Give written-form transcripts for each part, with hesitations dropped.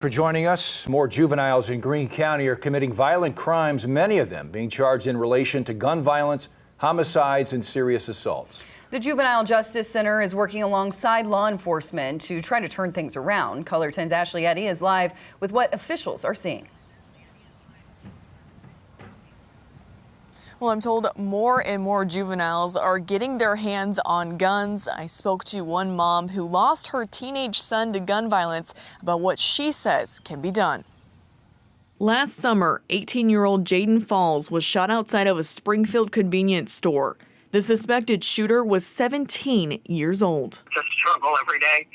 For joining us. More juveniles in Greene County are committing violent crimes, many of them being charged in relation to gun violence, homicides, and serious assaults. The Juvenile Justice Center is working alongside law enforcement to try to turn things around. Color 10's Ashley Eddy is live with what officials are seeing. Well, I'm told more and more juveniles are getting their hands on guns. I spoke to one mom who lost her teenage son to gun violence about what she says can be done. Last summer, 18-year-old Jaden Falls was shot outside of a Springfield convenience store. The suspected shooter was 17 years old. It's a struggle every day.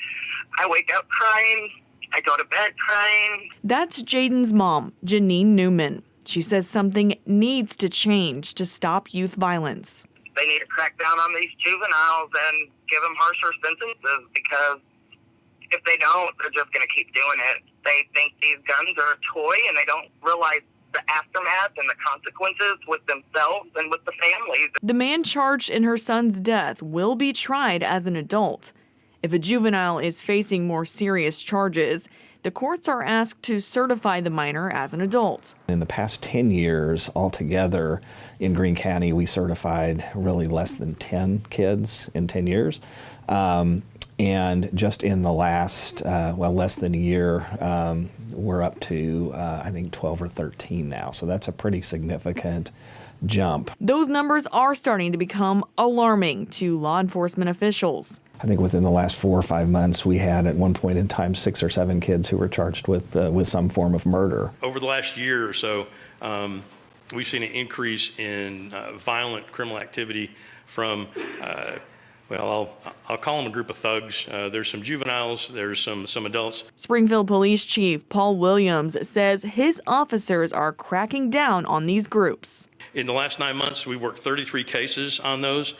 I wake up crying. I go to bed crying. That's Jaden's mom, Janine Newman. She says something needs to change to stop youth violence. They need to crack down on these juveniles and give them harsher sentences, because if they don't, they're just going to keep doing it. They think these guns are a toy, and they don't realize the aftermath and the consequences with themselves and with the families. The man charged in her son's death will be tried as an adult. If a juvenile is facing more serious charges, the courts are asked to certify the minor as an adult. In the past 10 years altogether in Greene County, we certified really less than 10 kids in 10 years. And just in the last, less than a year, we're up to, I think, 12 or 13 now. So that's a pretty significant jump. Those numbers are starting to become alarming to law enforcement officials. I think within the last 4 or 5 months, we had at one point in time 6 or 7 kids who were charged with some form of murder. Over the last year or so, we've seen an increase in violent criminal activity from, I'll call them a group of thugs. There's some juveniles, there's some adults. Springfield Police Chief Paul Williams says his officers are cracking down on these groups. In the last 9 months, we worked 33 cases on those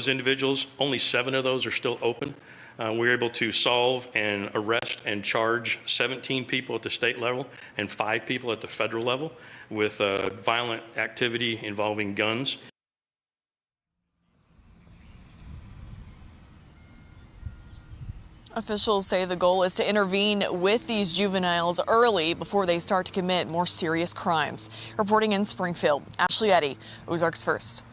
individuals. Only 7 of those are still open. We were able to solve and arrest and charge 17 people at the state level and 5 people at the federal level with violent activity involving guns. Officials say the goal is to intervene with these juveniles early before they start to commit more serious crimes. Reporting in Springfield, Ashley Eddy, Ozarks First.